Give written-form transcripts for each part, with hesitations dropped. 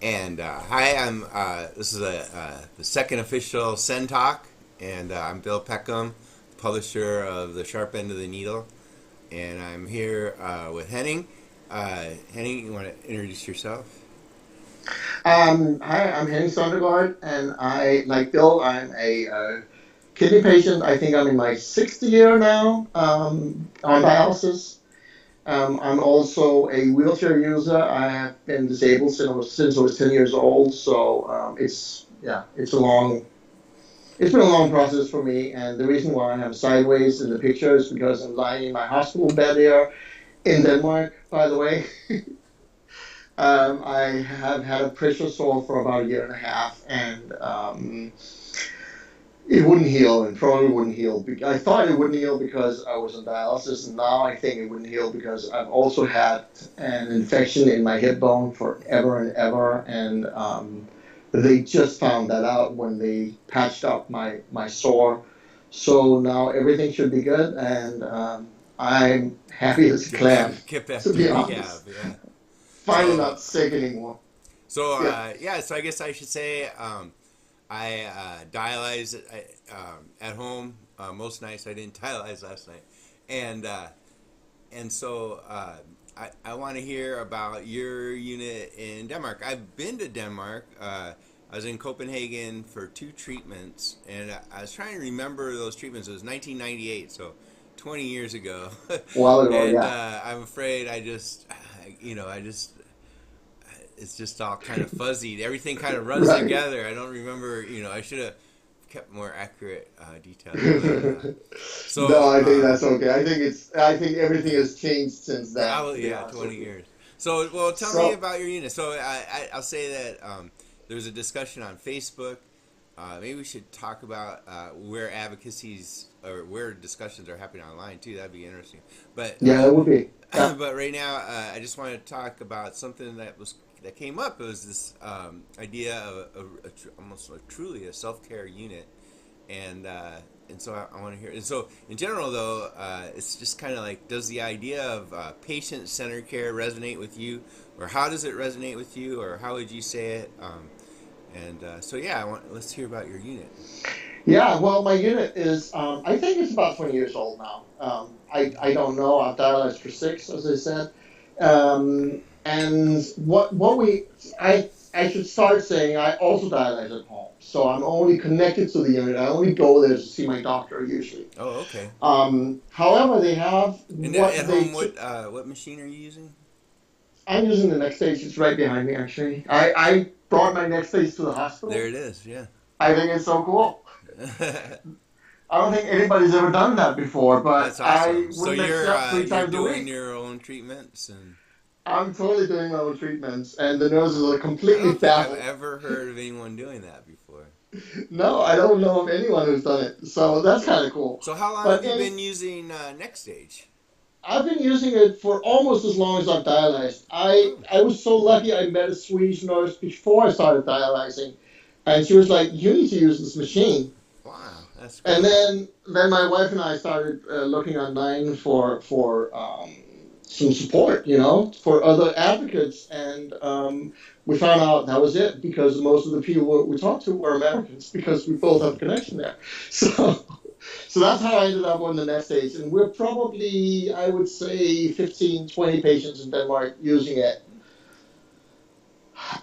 And hi, this is the second official SEN Talk, and I'm Bill Peckham, publisher of The Sharp End of the Needle, and I'm here with Henning. Henning, you want to introduce yourself? Hi, I'm Henning Sondergaard, and like Bill, I'm a kidney patient. I think I'm in my sixth year now on dialysis. I'm also a wheelchair user. I have been disabled since I was 10 years old, so it's been a long process for me. And the reason why I'm sideways in the picture is because I'm lying in my hospital bed here in Denmark, by the way. I have had a pressure sore for about a year and a half, and it wouldn't heal, and probably wouldn't heal. I thought it wouldn't heal because I was on dialysis, and now I think it wouldn't heal because I've also had an infection in my hip bone forever and ever, and they just found that out when they patched up my sore. So now everything should be good, and I'm happy as a clam, Get back to to be rehab, honest. yeah. Finally So, not sick anymore. Yeah. so I guess I should say I dialyze at home most nights. I didn't dialyze last night, and I want to hear about your unit in Denmark. I've been to Denmark. I was in Copenhagen for 2 treatments, and I was trying to remember those treatments. It was 1998, so 20 years ago, A while ago, and yeah. I'm afraid it's just all kind of fuzzy. Everything kind of runs Right. together. I don't remember. I should have kept more accurate details. But No, so I think that's okay. I think everything has changed since then, to probably, be yeah, honest 20 with you. years. So, well, tell me So, about your unit. So I'll say that there's a discussion on Facebook. Maybe we should talk about where advocacies or where discussions are happening online too. That'd be interesting. But yeah, that would be. Yeah. but right now, I just want to talk about something that came up. It was this idea of almost like truly a self care unit, and so I want to hear. And so in general, though, it's just kind of like, does the idea of patient centered care resonate with you, or how does it resonate with you, or how would you say it? So yeah, let's hear about your unit. Yeah, well, my unit is, I think it's about 20 years old now. I don't know. I've dialyzed for six, as I said. And I should start saying I also dialyze at home. So I'm only connected to the unit. I only go there to see my doctor usually. Oh, okay. However, they have And what at they, home, t- what machine are you using? I'm using the next stage. It's right behind me, actually. I brought my next stage to the There hospital. it is. Yeah. I think it's so cool. I don't think anybody's ever done that before, but That's I awesome. So wouldn't accept three you're times a doing week. your own treatments, and I'm totally doing my own treatments, and the nurses are I completely don't think I've baffled. ever heard of anyone doing that before. No, I don't know of anyone who's done it, so that's kind of cool. So how long have But you been using Next Stage? I've been using it for almost as long as I've dialyzed. Oh, I was so lucky. I met a Swedish nurse before I started dialyzing, and she was like, "You need to use this machine." wow, that's And great. then my wife and I started looking online for some support, for other advocates, and we found out that was it because most of the people we talked to were Americans because we both have a connection there. So so that's how I ended up on the next stage, and we're probably, I would say, 15, 20 patients in Denmark using it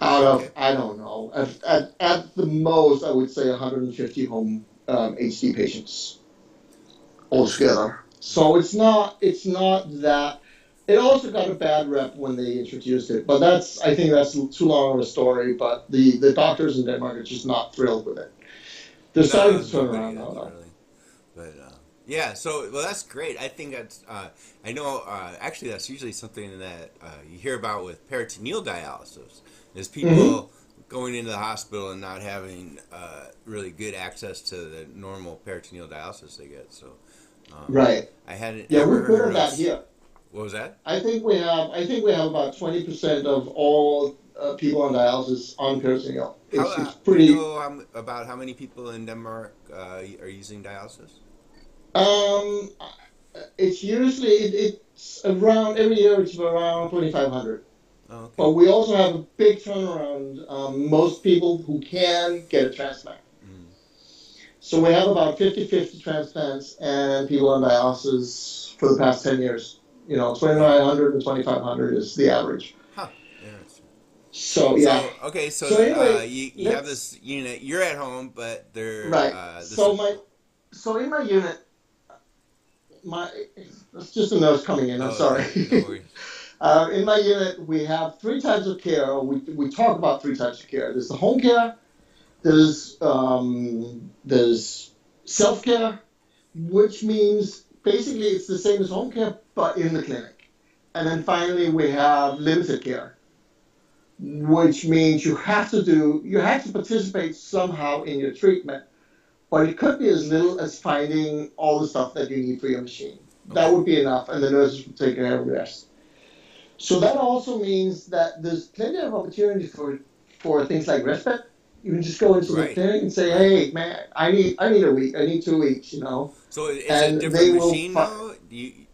out of, Okay. I don't know, at the most I would say 150 home HD patients altogether. So it's not that. It also got a bad rep when they introduced it, but I think that's too long of a story. But the doctors in Denmark are just not thrilled with it. They're starting No, to turn nobody around now, is though. really. But yeah, so well, that's great. I think that's. I know. Actually, that's usually something that you hear about with peritoneal dialysis. Is Hmm. people going into the hospital and not having really good access to the normal peritoneal dialysis they get. So um, Right. I hadn't Yeah, ever we're good heard at of. that here. What was that? I think we have about 20% of all people on dialysis on peritoneal. How It's do you pretty. know about how many people in Denmark are using dialysis? Um, it's usually it's around every year. It's around 2,500. Oh, okay. But we also have a big turnaround. Most people who can get a transplant. Mm. So we have about 50-50 transplants and people on dialysis for the past 10 years. 2,900 and 2,500 is the average. Huh. Interesting. So, yeah. So okay, so So anyway, you have let's, this unit. You're at home, but they're right. this is So in my unit, it's just a nurse coming in, I'm oh sorry. okay, no worries. In my unit, we have three types of care, or we talk about three types of care. There's the home care, there's self-care, which means basically it's the same as home care, but in the clinic. And then finally we have limited care, which means you have to participate somehow in your treatment, but it could be as little as finding all the stuff that you need for your machine. That Okay. would be enough, and the nurses would take care of the rest. So that also means that there's plenty of opportunity for things like respite. You can just go into the Right. clinic and say, Right. "Hey, man, I need a week. I need 2 weeks," So it's a and they different will. machine though.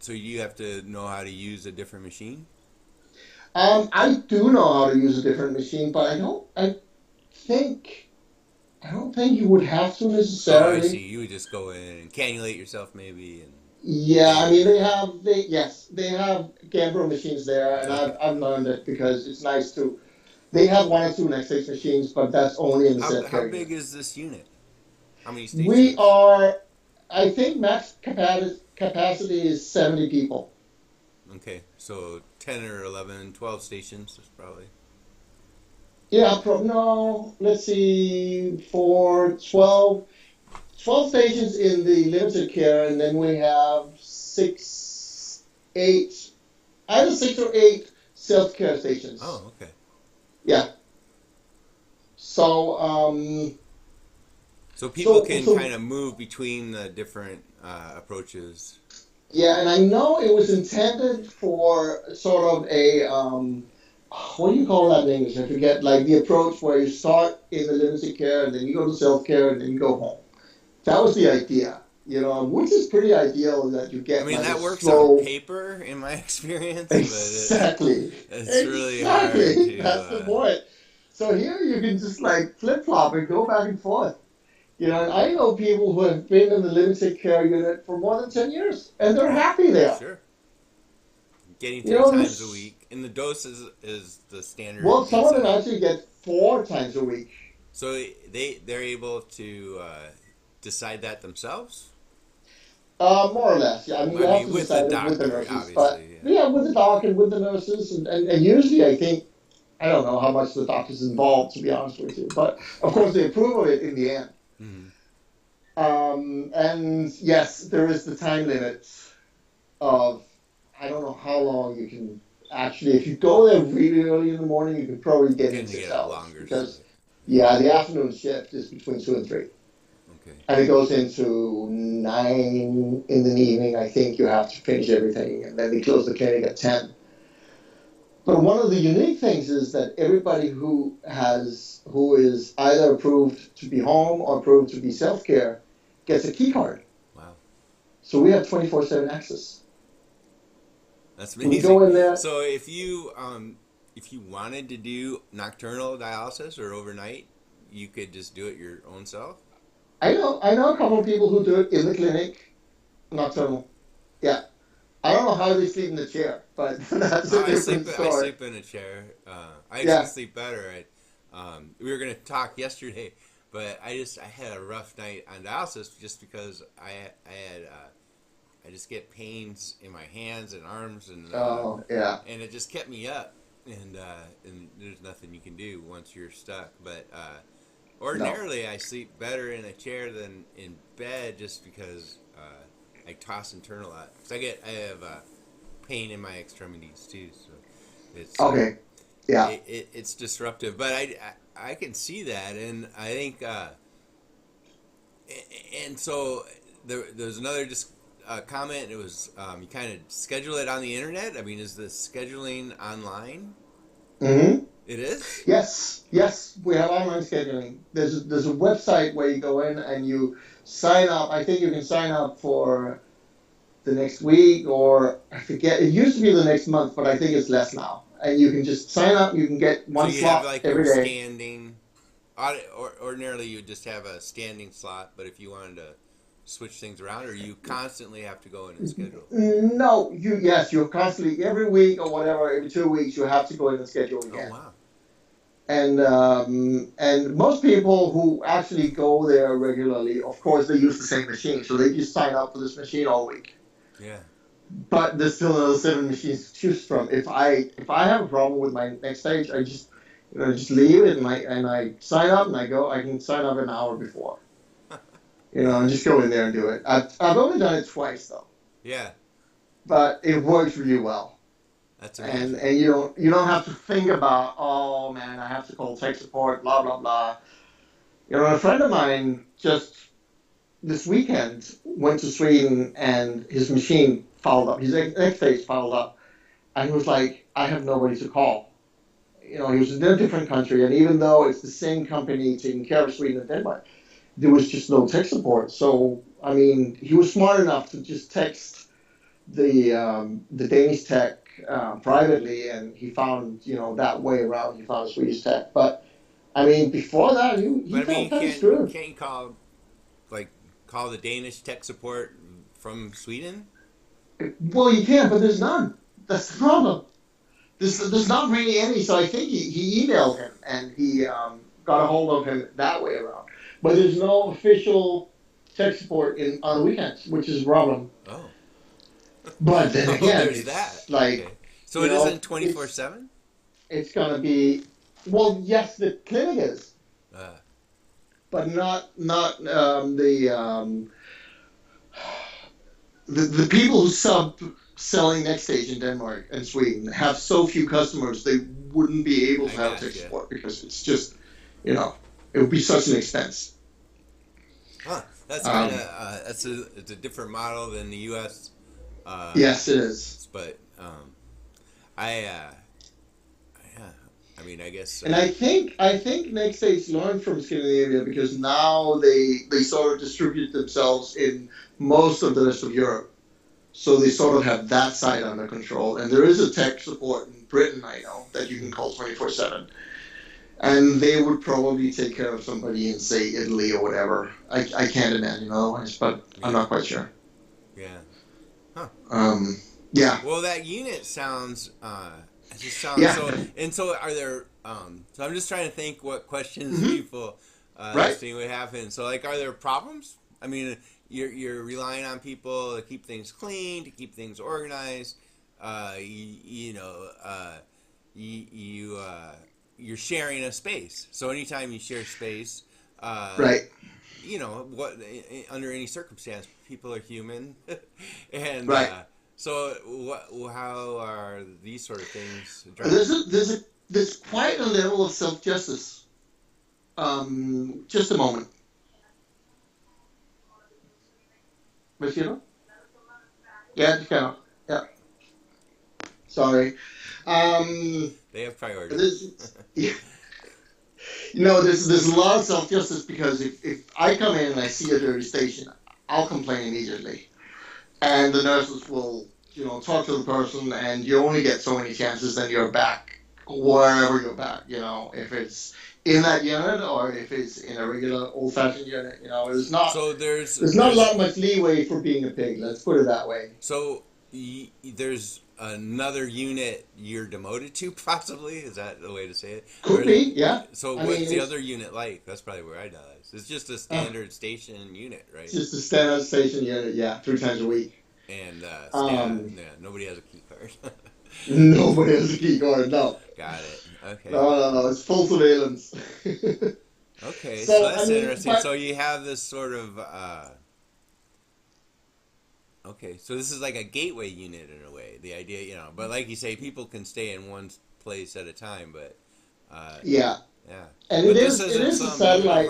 So you have to know how to use a different machine. I do know how to use a different machine, but think. I don't think you would have to Oh, I see. necessarily. You would just go in and cannulate yourself maybe and Yeah, I bathe mean yourself. they have Gambro machines there, and Okay. I've learned it because it's nice to. They have one or two next stage machines, but that's only in the How self-care big unit. is this unit? How many We stations? are, I think max capacity is 70 people. Okay, so 10 or 11, 12 stations is probably. Yeah, no, let's see, for 12 stations in the limited care, and then we have 8, either 6 or 8 self-care stations. Oh, okay. Yeah. So, So people so, can so, kind of move between the different approaches. yeah, and I know it was intended for sort of a, what do you call that in English? I forget. Like the approach where you start in the limited care and then you go to self care and then you go home. That was the idea, which is pretty ideal that you I get mean, like a that works on slow. paper in my experience, but Exactly, it's really hard exactly. to. That's the point. So here you can just like flip flop and go back and forth. And I know people who have been in the limited care unit for more than 10 years and they're Oh, happy there. sure. Getting You three know, times a this, week, and the dose is the standard well, some of them pizza. actually get 4 times a week. So they're able to decide that themselves. More or less, yeah. I mean, I you have mean, to with the decide it with the doctor, nurses, but obviously. Yeah. yeah, with the doc and with the nurses, and usually I think, I don't know how much the doctor's involved, to be honest with you, but of course they approve of it in the end. Mm-hmm. And yes, there is the time limit of, I don't know how long you can actually, if you go there really early in the morning, you can probably get in Getting to six get a hours longer because, stay. yeah, the afternoon shift is between 2 and 3. Okay. And it goes into 9 in the evening. I think you have to finish everything, and then they close the clinic at 10. But one of the unique things is that everybody who is either approved to be home or approved to be self-care gets a key card. Wow. So we have 24/7 access. That's We amazing. go in there. So if you wanted to do nocturnal dialysis or overnight, you could just do it your own self. I know a couple of people who do it in the clinic, nocturnal. Yeah. I don't know how they sleep in the chair, but that's a different I story. sleep in a chair. I actually Yeah. sleep better. We were gonna talk yesterday, but I had a rough night on dialysis just because I just get pains in my hands and arms Oh, yeah. and it just kept me up and there's nothing you can do once you're stuck. But No. ordinarily I sleep better in a chair than in bed just because I toss and turn a lot. Cause I have pain in my extremities too, so it's Okay. Yeah. it's disruptive. But I can see that, and I think and so there's another just comment. It was you kind of schedule it on the internet. I mean, is the scheduling online? Hmm. It is. Yes. Yes. We have online scheduling. There's a website where you go in and you sign up. I think you can sign up for the next week, or I forget. It used to be the next month, but I think it's less now. and you can just sign up. You can get So one you have slot like every your day. standing. Ordinarily, you just have a standing slot, but if you wanted to switch things around, or you constantly have to go in and schedule. No, you're constantly every week or whatever, every 2 weeks you have to go in and schedule Oh again. wow. And most people who actually go there regularly, of course, they use the same machine, so they just sign up for this machine all week. Yeah. But there's still another 7 machines to choose from. If I have a problem with my next stage, I just leave it and I sign up and I go. I can sign up an hour before, and just go in there and do it. I've only done it twice though. Yeah. But it works really well. That's amazing. And you don't have to think about, oh man, I have to call tech support, blah blah blah. A friend of mine just this weekend went to Sweden and his machine fouled up. His next stage fouled up, and he was like, I have nobody to call. He was in a different country, and even though it's the same company taking care of Sweden and Denmark, there was just no tech support. So I mean, he was smart enough to just text the Danish tech privately, and he found that way around. He found Swedish tech, but I mean before that he But I felt mean, kind of screwed. can't you call the Danish tech support from Sweden? Well, you can, but there's none. That's the problem. There's not really any. So I think he emailed him and he got a hold of him that way around. But there's no official tech support on the weekends, which is a problem. Oh. But then again, there's it's that. like Okay. So it isn't 24/7. It's gonna be yes, the clinic is, but not the people who selling next stage in Denmark and Sweden have so few customers they wouldn't be able to have tech support because it's just it would be such an expense. Huh. That's kind of it's a different model than the U.S. Yes, it is. But I mean, I guess. And I think next stage learned from Scandinavia because now they sort of distribute themselves in most of the rest of Europe. So they sort of have that side under control. And there is a tech support in Britain, I know, that you can call 24/7. And they would probably take care of somebody in, say, Italy or whatever. I can't imagine otherwise, but I'm not quite sure. Yeah. Huh. Yeah. Well, that unit sounds... it just sounds so are there... so I'm just trying to think what questions people listening would have. And so, are there problems? I mean... You're relying on people to keep things clean, to keep things organized. You're sharing a space. So anytime you share space, right? Under any circumstance, people are human, and right. How are these sort of things addressed? There's quite a level of self-justice. Just a moment. Monsieur? Yeah, yeah. Sorry. They have priorities. There's a lot of self-justice because if I come in and I see a dirty station, I'll complain immediately. And the nurses will, talk to the person and you only get so many chances then you're back wherever you're back, if it's in that unit or if it's in a regular old-fashioned unit, there's not. So there's not a lot much leeway for being a pig. Let's put it that way. So there's another unit you're demoted to, possibly. Is that the way to say it? Could be, yeah. So what's the other unit like? That's probably where I dialyze. It's just a standard station unit, right? It's just a standard station unit, yeah, 3 times a week. And nobody has a key card. Nobody has a key card. No. Got it. Okay. No. It's full surveillance. Okay, so that's interesting. So you have this sort of. Okay, so this is like a gateway unit in a way. The idea, but like you say, people can stay in one place at a time. But. Yeah. And but it is a satellite.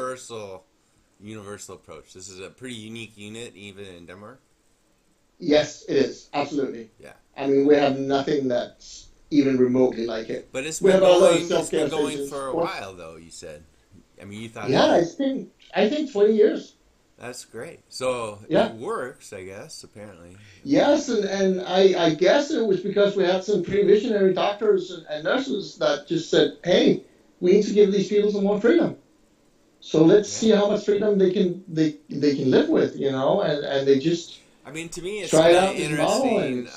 Universal approach. This is a pretty unique unit, even in Denmark. Yes, it is. Absolutely. Yeah. I mean, we have nothing that's even remotely like it. But it's been going for a while, though, you said. I mean, you thought... Yeah, it's been, I think, 20 years. That's great. So it Yeah. works, I guess. Apparently. Yes, and I guess it was because we had some pretty visionary doctors and nurses that just said, hey, we need to give these people some more freedom. So let's Yeah. see how much freedom they can live with, and they just I mean, to me, it's tried kind of out this model, and interesting. it's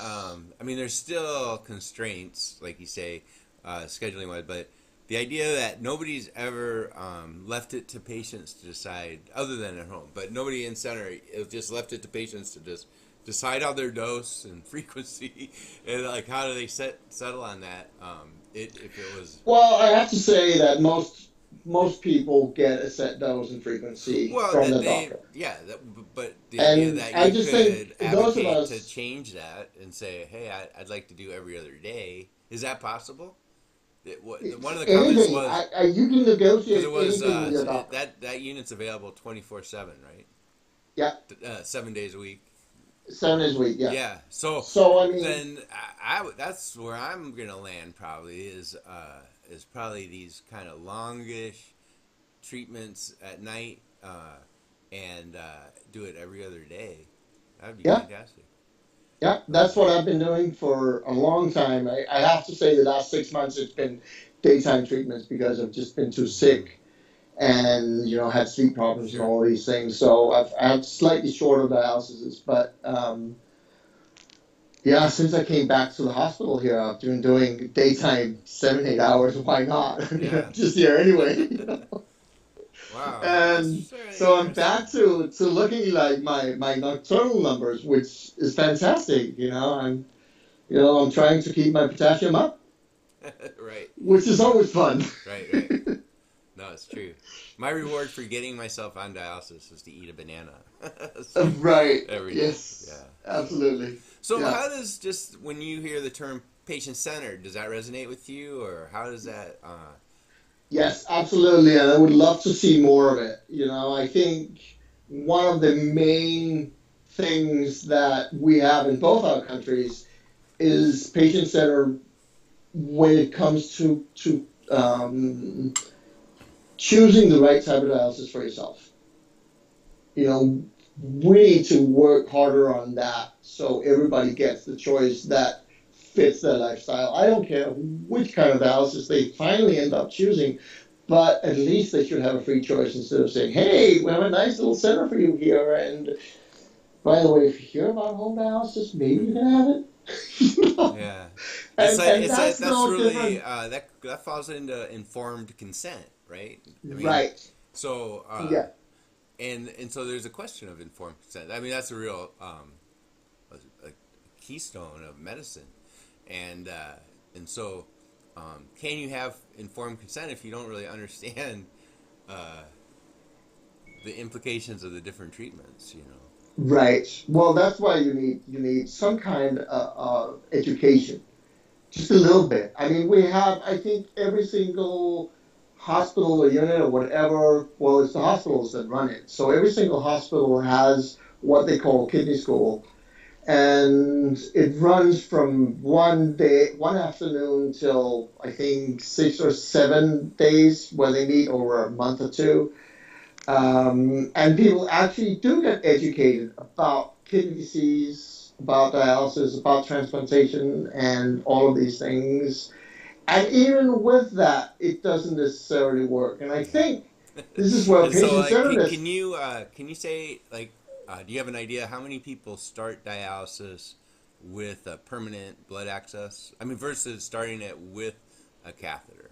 I mean, there's still constraints, like you say, scheduling wise, but the idea that nobody's ever left it to patients to decide, other than at home, but nobody in center it just left it to patients to just decide on their dose and frequency, and like how do they settle on that? If it was well, I have to say that most people get a set dose and frequency well from that the they doctor, yeah that, but the idea and that I you just think could those of advocate to us. change that and say, hey, I'd like to do every other day. Is that possible? One of the comments Anything, was you can because it negotiate was anything with your doctor. that unit's available 24/7, right? Yeah, 7 days a week. 7 days a week. Yeah. Yeah. So So I mean, then that's where I'm gonna land probably is probably these kind of longish treatments at night and do it every other day. That'd be yeah, fantastic. yeah, that's what I've been doing for a long time. I have to say the last 6 months it's been daytime treatments because I've just been too Mm-hmm. sick and had sleep problems and Sure. all these things. So I've had slightly shorter dialysis, but yeah, since I came back to the hospital here, I've been doing daytime 7 8 hours. Why not? Yeah. Just here anyway. Wow, And that's very so I'm interesting. back to looking like my nocturnal numbers, which is fantastic. I'm trying to keep my potassium up, Right, which is always fun. right. No, it's true. My reward for getting myself on dialysis is to eat a banana. So, Right. every day. Yeah. Yes. Absolutely. So Yeah. how does just when you hear the term patient centered, does that resonate with you, or how does that? Yes, absolutely. And I would love to see more of it. I think one of the main things that we have in both our countries is patient centered when it comes to choosing the right type of dialysis for yourself. You know, we need to work harder on that so everybody gets the choice that fits their lifestyle. I don't care which kind of dialysis they finally end up choosing, but at least they should have a free choice instead of saying, hey, we have a nice little center for you here. And by the way, if you hear about home dialysis, maybe you can have it. Yeah, it's and like and it's that's that's no really different. that falls into informed consent, right? I mean, Right. so Yeah. and so there's a question of informed consent. I mean, that's a real a keystone of medicine, and so can you have informed consent if you don't really understand uh, the implications of the different treatments? Right. Well, that's why you need some kind of education, just a little bit. I mean, we have, I think, every single hospital or unit or whatever. Well, it's the hospitals that run it. So every single hospital has what they call kidney school, and it runs from one day, one afternoon till I think 6 or 7 days, where they meet over a month or two. And people actually do get educated about kidney disease, about dialysis, about transplantation, and all of these things. And even with that, it doesn't necessarily work. And I think Yeah. this is where And so, patient like, centeredness. can you say like, do you have an idea how many people start dialysis with a permanent blood access? I mean, versus starting it with a catheter.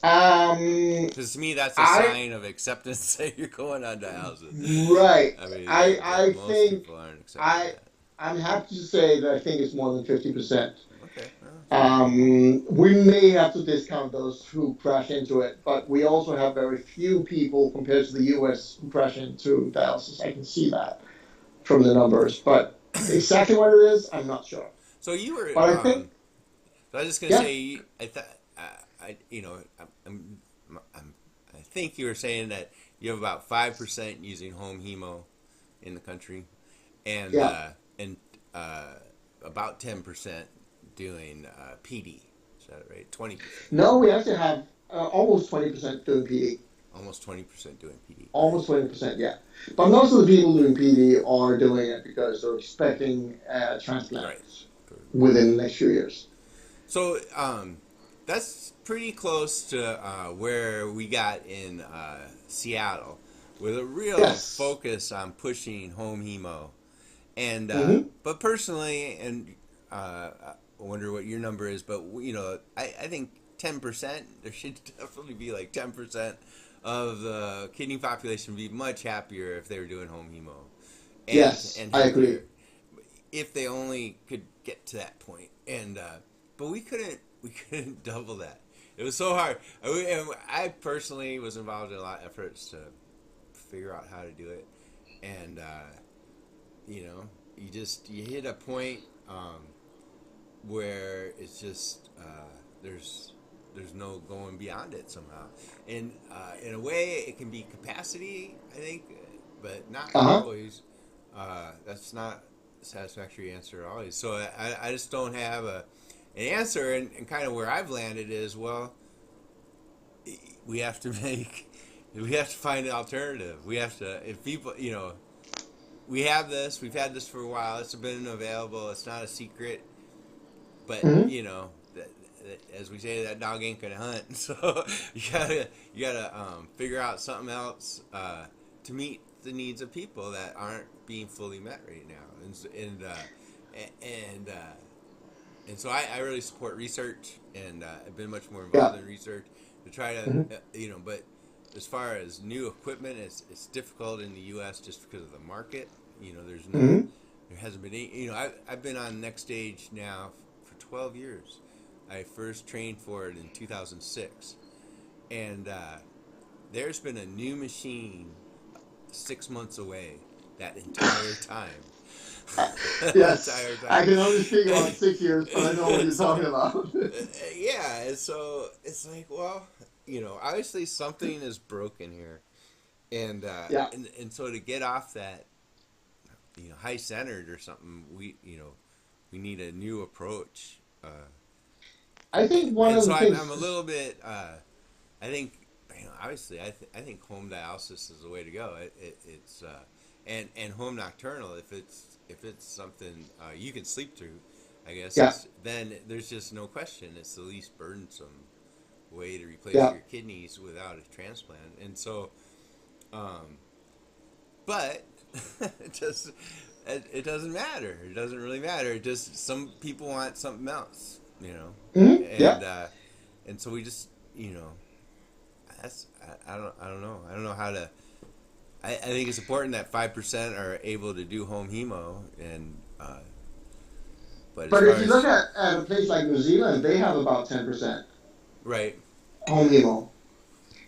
Um, Because to me, that's a I sign of acceptance that you're going on dialysis. right. I mean, I most think people aren't accepting I that. I'm happy to say that I think it's more than 50%. Okay, well, that's good. We may have to discount those who crash into it, but we also have very few people compared to the US who crash into dialysis. I can see that from the numbers, but exactly what it is, I'm not sure. So you were. But I think, So I was just gonna yeah, say. I thought. I'm, I think you were saying that you have about 5% using home hemo in the country, and yeah. uh, about 10% doing PD. Is that right? 20%. No, we actually have almost 20% doing PD. almost 20% doing PD. Almost 20%, yeah. But most of the people doing PD are doing it because they're expecting a transplant Right. within the next few years. So that's pretty close to where we got in Seattle, with a real Yes. focus on pushing home hemo. And Mm-hmm. but personally, and I wonder what your number is, but I think 10%. There should definitely be like 10% of the kidney population be much happier if they were doing home hemo, Yes, and I agree. healthier if they only could get to that point. And but we couldn't double that. It was so hard. I personally was involved in a lot of efforts to figure out how to do it, and you hit a point where it's just there's no going beyond it somehow. And in a way, it can be capacity, I think, but not Uh-huh. always. That's not a satisfactory answer always. So I just don't have an answer. And kind of where I've landed is, well, we have to we have to find an alternative. We have to, if people, we've had this for a while. It's been available. It's not a secret. But Mm-hmm. as we say, that dog ain't gonna hunt. So you gotta figure out something else to meet the needs of people that aren't being fully met right now. And so I really support research, and I've been much more Yeah. involved in research to try to Mm-hmm. But as far as new equipment, it's difficult in the U.S. just because of the market. Mm-hmm. There hasn't been any. I've been on Next Stage now for 12 years. I first trained for it in 2006, and there's been a new machine 6 months away that entire time. That Yes. entire I time. can only speak about 6 years, but I know what you're So talking about. yeah, and so it's like, well, obviously something is broken here, and Yeah. so to get off that, high centered or something, we need a new approach. I think one And of so the I'm a things, little bit. I think, obviously, I think home dialysis is the way to go. It's and home nocturnal, if it's something you can sleep through, I guess yeah, then there's just no question it's the least burdensome way to replace yeah, your kidneys without a transplant. And so, um, but it just it doesn't matter. It doesn't really matter. It just, some people want something else, mm-hmm. Yeah. and so we just, that's, I don't know. I don't know how to. I think it's important that 5% are able to do home hemo, and but as But far if you look as at a place like New Zealand, they have about 10% right, home hemo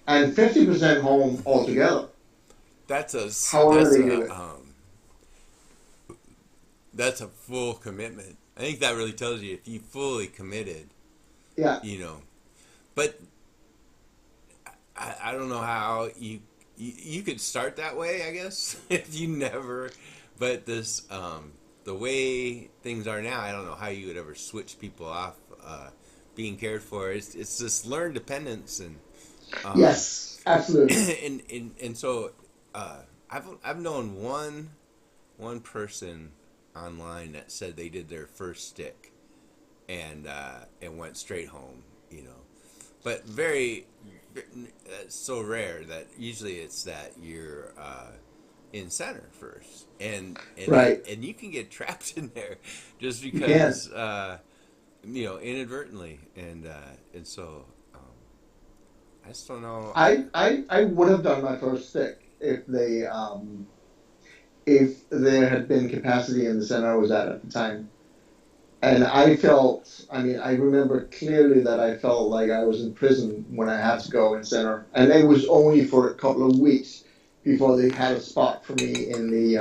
and 50% home altogether. that's a However that's they do a it. that's a full commitment. I think that really tells you if you fully committed, Yeah. you know. But I don't know how you could start that way, I guess, if you never. But the way things are now, I don't know how you would ever switch people off being cared for. It's this learned dependence, and um, Yes. Absolutely. and so I've known one person online that said they did their first stick and went straight home, but it's so rare that usually it's that you're in center first, Right. and you can get trapped in there just You can. because inadvertently, and so I just don't know. I would have done my first stick if there had been capacity in the center I was at the time. And I remember clearly that I felt like I was in prison when I had to go in center. And it was only for a couple of weeks before they had a spot for me in the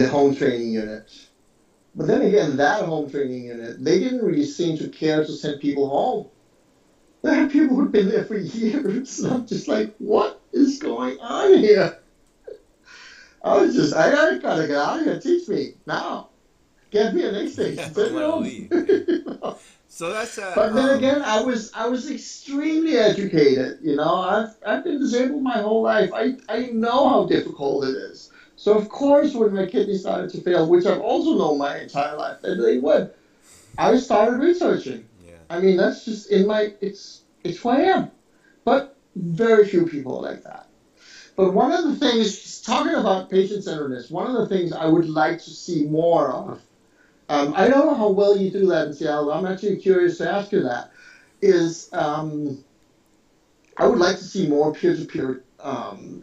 home training unit. But then again, that home training unit, they didn't really seem to care to send people home. There are people who've been there for years. And I'm just like, what is going on here? I gotta get out of here. Teach me now. Get me a next Yeah, station. I Send me want to home. leave. Yeah. So that's But then again, I was extremely educated. You know, I've been disabled my whole life. I know how difficult it is. So of course, when my kidney started to fail, which I've also known my entire life that they would, I started researching. yeah. I mean, that's just in my it's who I am. But very few people are like that. But one of the things, talking about patient centeredness, one of the things I would like to see more of, I don't know how well you do that in Seattle. I'm actually curious to ask you that. Is I would like to see more peer-to-peer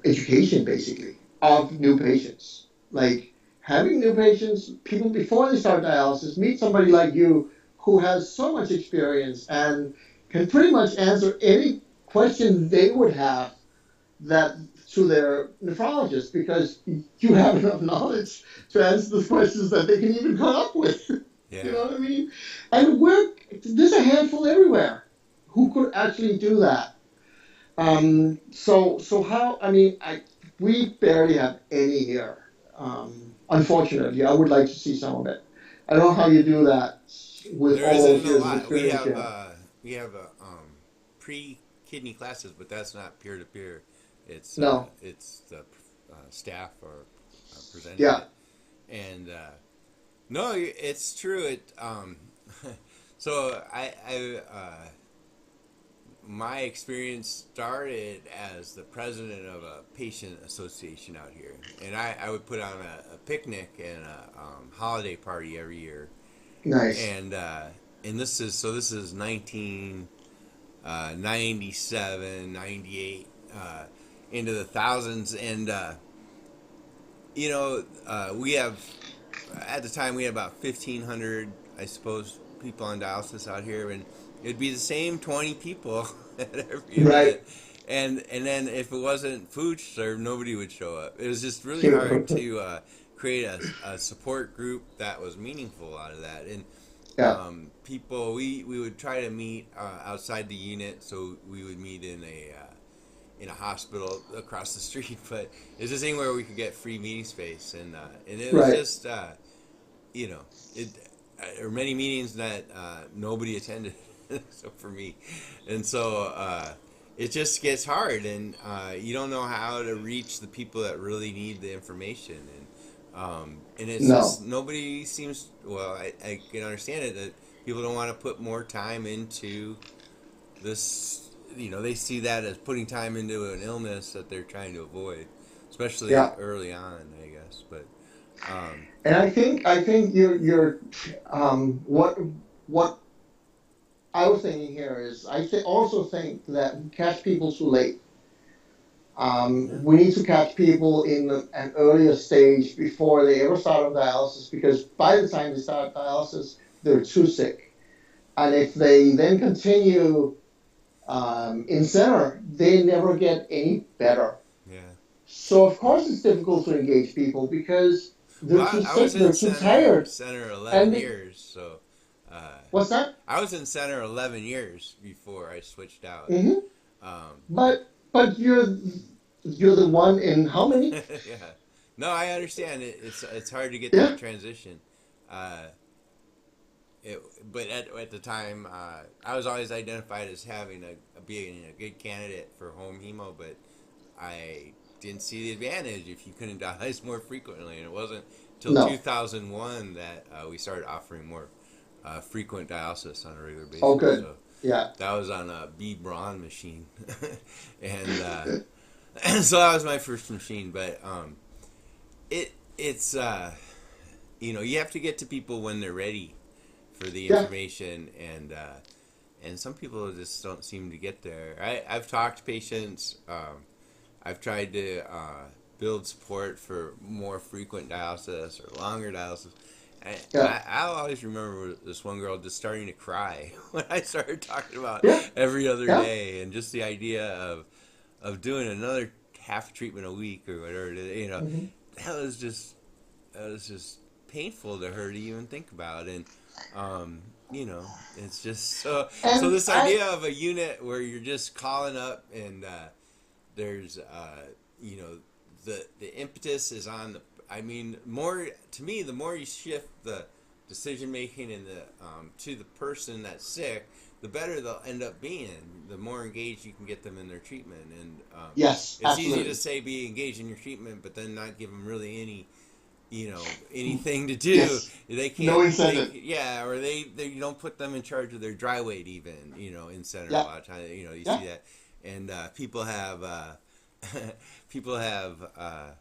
education, basically, of new patients. Like having new patients, people before they start dialysis, meet somebody like you who has so much experience and can pretty much answer any question they would have that to their nephrologist because you have enough knowledge to answer the questions that they can even come up with. You Yeah. know what I mean? And there's a handful everywhere who could actually do that. So how? I mean, we barely have any here. Unfortunately, I would like to see some of it. I don't know how you do that with There all isn't those a years of lot. experience you have. We have pre-kidney classes, but that's not peer to peer. No, It's the staff are presenting yeah, it, and no, it's true. It so my experience started as the president of a patient association out here, and I would put on a picnic and a holiday party every year, nice. and this is 1997, 98, into the thousands, and we have at the time we had about 1,500, I suppose, people on dialysis out here, and it'd be the same 20 people at every event. Right. And then if it wasn't food served, nobody would show up. It was just really hard Sure. to create a support group that was meaningful out of that. And Yeah. people, we would try to meet outside the unit, so we would meet in a hospital across the street, but it's just anywhere we could get free meeting space, and it was Right. just you know it. There were many meetings that nobody attended, except for me, and so it just gets hard, and you don't know how to reach the people that really need the information, and it's just No. nobody seems. Well, I can understand it that people don't want to put more time into this. They see that as putting time into an illness that they're trying to avoid, especially Yeah. early on, I guess. But And I think you're what I was thinking here is also think that we catch people too late. yeah, We need to catch people in an earlier stage before they ever start on dialysis because by the time they start dialysis, they're too sick. And if they then continue in center, they never get any better. yeah. So of course it's difficult to engage people because Well, they're too I was sick, in they're too tired, center 11 and years, so uh, what's that? I was in center 11 years before I switched out. Hmm. Um, But you're the one in how many? yeah. No, I understand. It's hard to get that Yeah. transition. Uh, but at the time, I was always identified as having being a good candidate for home hemo, but I didn't see the advantage if you couldn't dialyze more frequently, and it wasn't until No. 2001 that we started offering more frequent dialysis on a regular Oh, basis. good. So Yeah. that was on a B Braun machine, and so that was my first machine. But it's you have to get to people when they're ready for the Yeah. information, and some people just don't seem to get there. I've talked to patients. I've tried to build support for more frequent dialysis or longer dialysis. Yeah. I'll always remember this one girl just starting to cry when I started talking about Yeah. every other Yeah. day, and just the idea of doing another half treatment a week or whatever it is, Hmm. that was just painful to her to even think about, and um, it's just so And this idea of a unit where you're just calling up and there's the impetus is on the. I mean, more to me, the more you shift the decision making and the to the person that's sick, the better they'll end up being. The more engaged you can get them in their treatment, and Yes, it's absolutely. easy to say be engaged in your treatment, but then not give them really any, anything to do. Yes. They No can't. incentive. Or they you don't put them in charge of their dry weight even. In center a Yeah. lot of times. You Yeah. see that, and people have people have.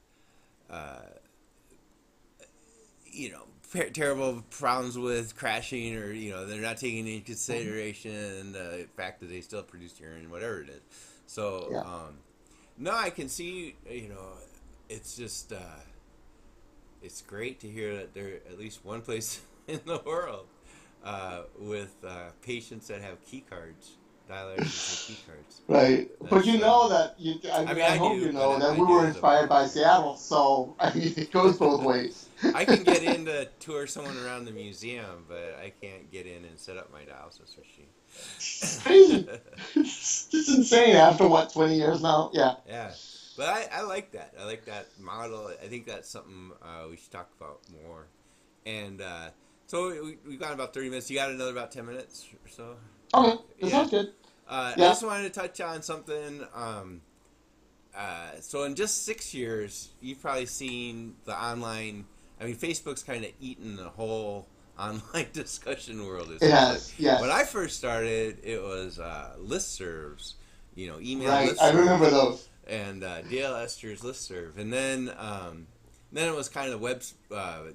Terrible problems with crashing, or they're not taking into consideration the fact that they still produce urine, whatever it is. So Yeah. no, I can see. It's just it's great to hear that there at least one place in the world with patients that have key cards, dialysis with key cards. Right. But That's, you know that I I hope do, you know but that I we do were as a inspired by volunteer. Seattle, so I mean it goes both ways. I can get in to tour someone around the museum, but I can't get in and set up my dialysis machine. It's crazy. It's insane after what, 20 years now? Yeah. Yeah, but I like that. I like that model. I think that's something we should talk about more. And so we've got about 30 minutes. You got another about 10 minutes or so? Okay. That Yeah. sounds good. I Yeah. just wanted to touch on something. So in just 6 years, you've probably seen the online. I mean, Facebook's kind of eaten the whole online discussion world. It has. Yes. When I first started, it was listservs, email Right. I listservs, remember those. and Dale Ester's listserv, and then it was kind of web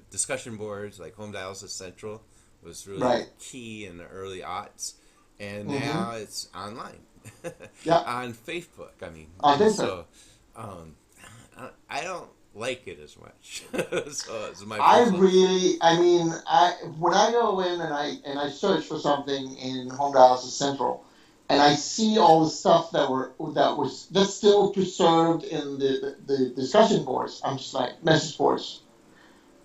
discussion boards like Home Dialysis Central was really Right. key in the early aughts, and Mm-hmm. now it's online. Yeah. On Facebook. I mean, I think so I don't like it as much. So it's my I personal. really, I mean, when I go in and I search for something in Home Dialysis Central, and I see all the stuff that's still preserved in the discussion boards, I'm just like message boards.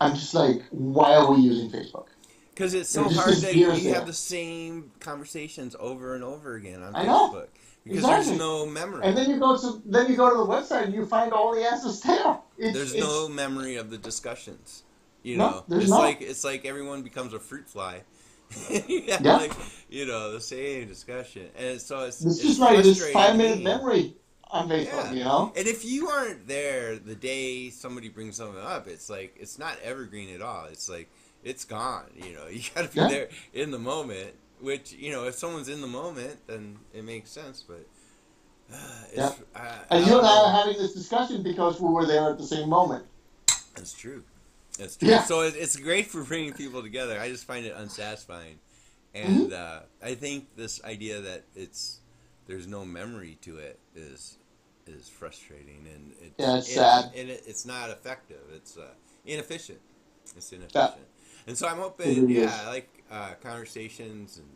I'm just like, why are we using Facebook? Because it's It so just hard that you disappears there. have the same conversations over and over again on I know. Facebook because Exactly. there's no memory. And then you go to the website and you find all the answers there. There's no memory of the discussions. No, there's it's not. it's like everyone becomes a fruit fly. Yeah, Yeah. like the same discussion, and so it's Just like this frustrating 5-minute to me. memory on Facebook, Yeah. And if you aren't there the day somebody brings something up, it's like it's not evergreen at all. It's like it's gone. You got to be Yeah. there in the moment. Which if someone's in the moment, then it makes sense. But Yeah. I And you don't and I know. are having this discussion because we were there at the same moment. That's true. That's true. Yeah. So it's great for bringing people together. I just find it unsatisfying, and I think this idea that there's no memory to it is frustrating, and It's sad. and it's not effective. It's inefficient. It's Yeah. inefficient, and so I'm It hoping. really Yeah, is. I like conversations, and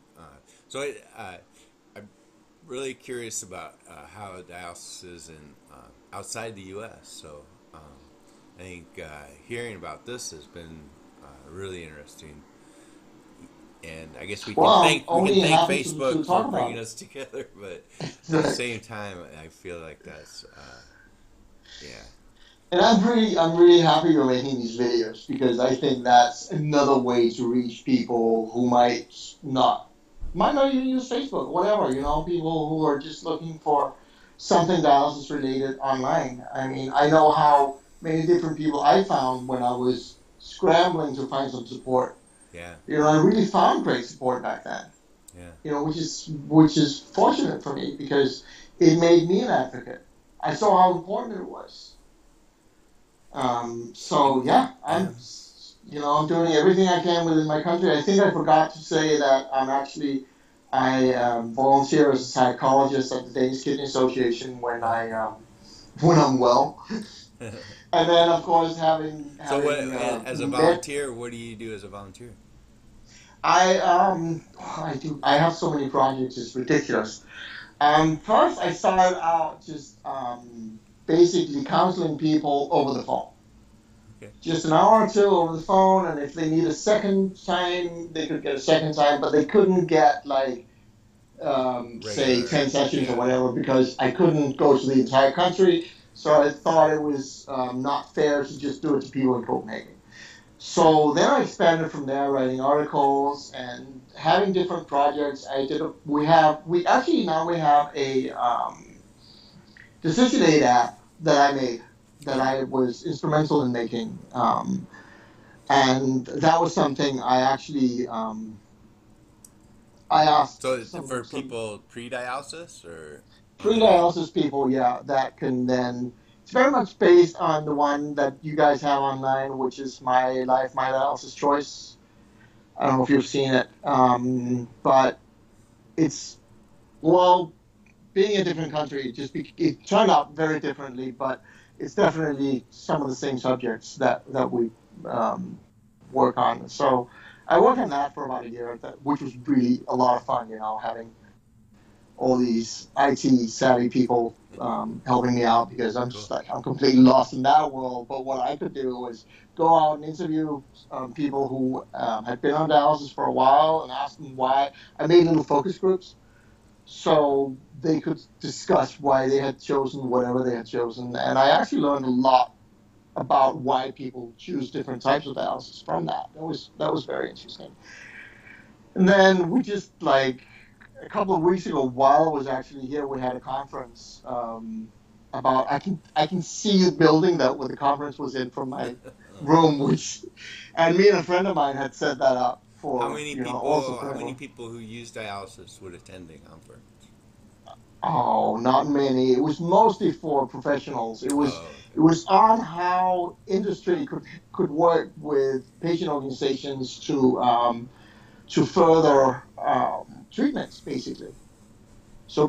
I'm really curious about how dialysis is in outside the U.S. So. I think hearing about this has been really interesting, and I guess we can Well, thank only happy to Facebook for talk about bringing it. us together. But at the Right. same time, I feel like that's yeah, And I'm really happy you're making these videos because I think that's another way to reach people who might not even use Facebook, whatever, people who are just looking for something dialysis related online. I mean, I know how many different people I found when I was scrambling to find some support. yeah, I really found great support back then. yeah. Which is fortunate for me because it made me an advocate. I saw how important it was. So yeah, I'm doing everything I can within my country. I think I forgot to say that I volunteer as a psychologist at the Danish Kidney Association when I'm well. And then, of course, So, as a volunteer, what do you do as a volunteer? I have so many projects, it's ridiculous. First, I started out just basically counseling people over the phone. Okay. Just an hour or two over the phone, and if they need a second time, they could get a second time, but they couldn't get say Regular, 10 sessions yeah. or whatever because I couldn't go to the entire country. So I thought it was not fair to just do it to people in Copenhagen. So then I expanded from there, writing articles and having different projects. We actually now we have a decision aid app that I made, that Oh, I was instrumental in making. And that was something I actually I asked so for some people pre-dialysis or already? pre-dialysis people, yeah, that can then. It's very much based on the one that you guys have online, which is My Life, My Dialysis Choice. I don't know if you've seen it, but it's, well, being a different country, it turned out very differently, but it's definitely some of the same subjects that we um, work on. So I worked on that for about a year, which was really a lot of fun. Having all these IT savvy people helping me out, because I'm Cool. just like, I'm completely lost in that world. But what I could do was go out and interview people who had been on dialysis for a while and ask them why. I made little focus groups so they could discuss why they had chosen whatever they had chosen. And I actually learned a lot about why people choose different types of dialysis from that. That was very interesting. And then we just, like, a couple of weeks ago, while I was actually here, we had a conference about. I can see the building that where the conference was in from my room, which, and me and a friend of mine had set that up for, also How for many everyone. people who use dialysis would attend the conference? Oh, not many. It was mostly for professionals. It was Oh, it was on how industry could work with patient organizations to further treatments, basically. So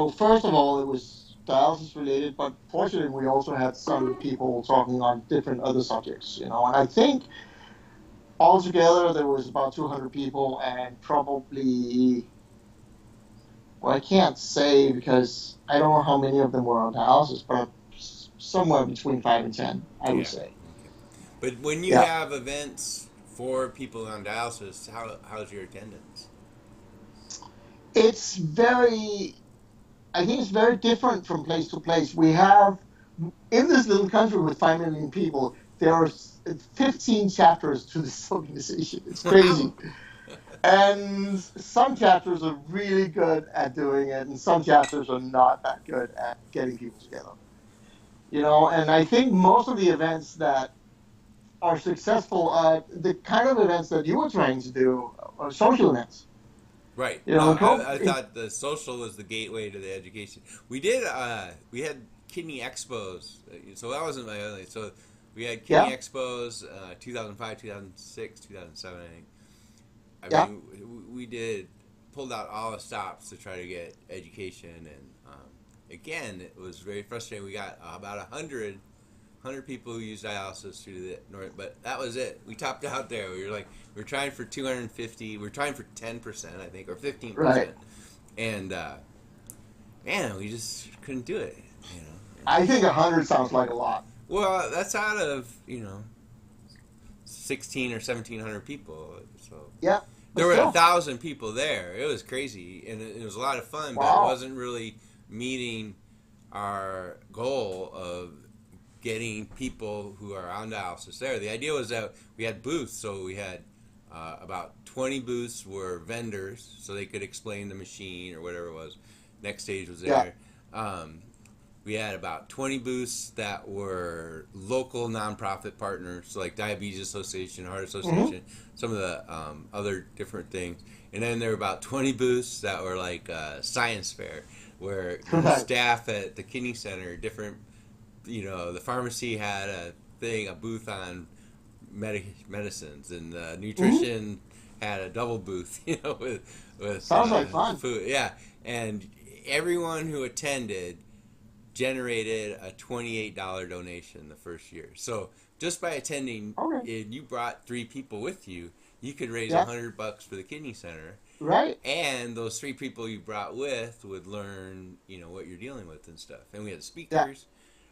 first of all, it was dialysis related, but fortunately, we also had some people talking on different other subjects. And I think altogether there was about 200 people, and probably, well, I can't say because I don't know how many of them were on dialysis, but somewhere between 5 and 10, I would yeah. say. Okay. But when you Yeah, have events for people on dialysis, how's your attendance? it's very. I think it's very different from place to place. We have, in this little country with 5 million people, there are 15 chapters to this organization. It's Wow. crazy. And some chapters are really good at doing it, and some chapters are not that good at getting people together. And I think most of the events that are successful, the kind of events that you were trying to do, are social events. Right. You No, know, go. I thought the social was the gateway to the education. We had kidney expos. So that wasn't my only. So we had kidney Yeah, expos, 2005, 2006, 2007, I think. I yeah. mean, we did, pulled out all the stops to try to get education. And again, it was very frustrating. We got about 100 people who use dialysis through the north, but that was it. We topped out there. We were trying for 250. We were trying for 10%, I think, or Right. 15%, and man, we just couldn't do it. You know. I think 100 sounds like a lot. Well, that's out of 16 or 1,700 people. So Yeah, but there were a still. thousand people there. It was crazy, and it was a lot of fun, but it Wow. wasn't really meeting our goal of getting people who are on dialysis there. The idea was that we had booths, so we had about 20 booths were vendors, so they could explain the machine or whatever it was. Next stage was Yeah. there. Um, we had about 20 booths that were local nonprofit partners, so like Diabetes Association, Heart Hmm. Association, some of the other different things. And then there were about 20 booths that were like science fair, where Right. staff at the kidney center, different, the pharmacy had a booth on medicines, and Hmm. nutrition had a double booth, with Sounds like fun. food. Yeah, and everyone who attended generated a $28 donation the first year. So just by attending, Okay. and you brought 3 people with you, you could raise Yeah. $100 for the kidney center, Right. and those 3 people you brought with would learn, what you're dealing with and stuff. And we had Yeah. speakers.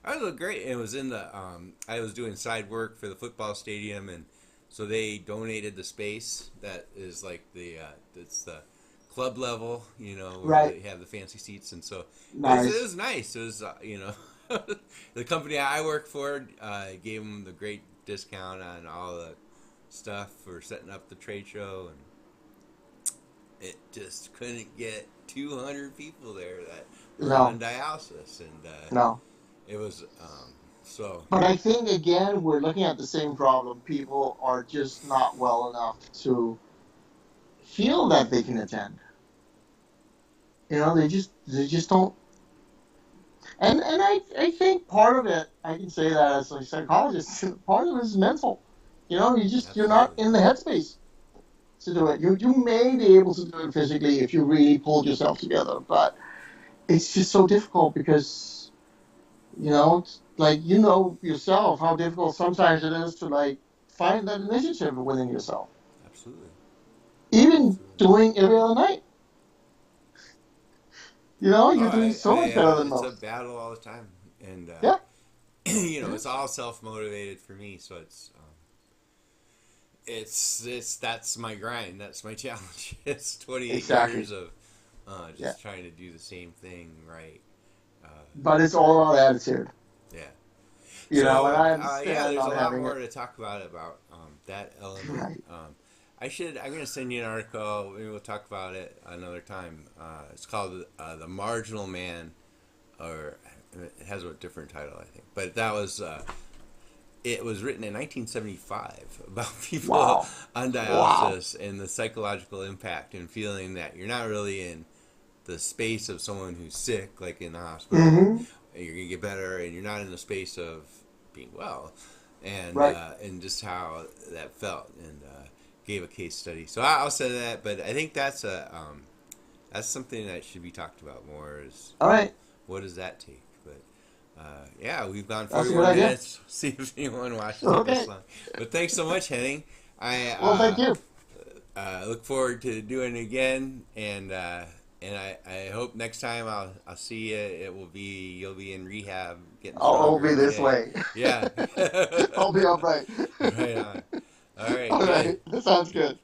I was great. It was in the. I was doing side work for the football stadium, and so they donated the space that is like it's the club level, where Right. they have the fancy seats, and so it Nice. was nice. It was, the company I work for gave them the great discount on all the stuff for setting up the trade show, and it just couldn't get 200 people there that were No, on dialysis, and no. it was so. But I think again we're looking at the same problem. People are just not well enough to feel that they can attend. They just don't. And I think part of it, I can say that as a psychologist, part of it is mental. You're not Absolutely. in the headspace to do it. You may be able to do it physically if you really pulled yourself together, but it's just so difficult because it's like yourself how difficult sometimes it is to like find that initiative within yourself. Absolutely. Even Absolutely. doing every other night, Oh, you're doing so much better than it's a most. battle all the time, and Yeah, it it's is. all self motivated for me. So it's that's my grind. That's my challenge. It's 28 Exactly. years of Yeah, just trying to do the same thing right. Uh, but it's all about attitude. yeah. And So I yeah, understand there's a not lot having more it to talk about that element. right. I'm going to send you an article. Maybe we'll talk about it another time. It's called "The Marginal Man," or it has a different title, I think. But that was it was written in 1975 about people Wow. on Wow. dialysis and the psychological impact and feeling that you're not really in the space of someone who's sick, like in the hospital, Mm-hmm. and you're gonna get better, and you're not in the space of being well, Right. and just how that felt, and gave a case study. So I'll say that, but I think that's something that should be talked about more. Is All right. what does that take? But yeah, we've gone That's a good 41 idea. minutes. See if anyone watches it this Okay. long. But thanks so much, Henning. I Well, thank you. look forward to doing it again, and I hope next time I'll see you. You'll be in rehab, getting I'll stronger be every this day. way. Yeah. I'll be upright. Right on. All right. All Good. right. That sounds good.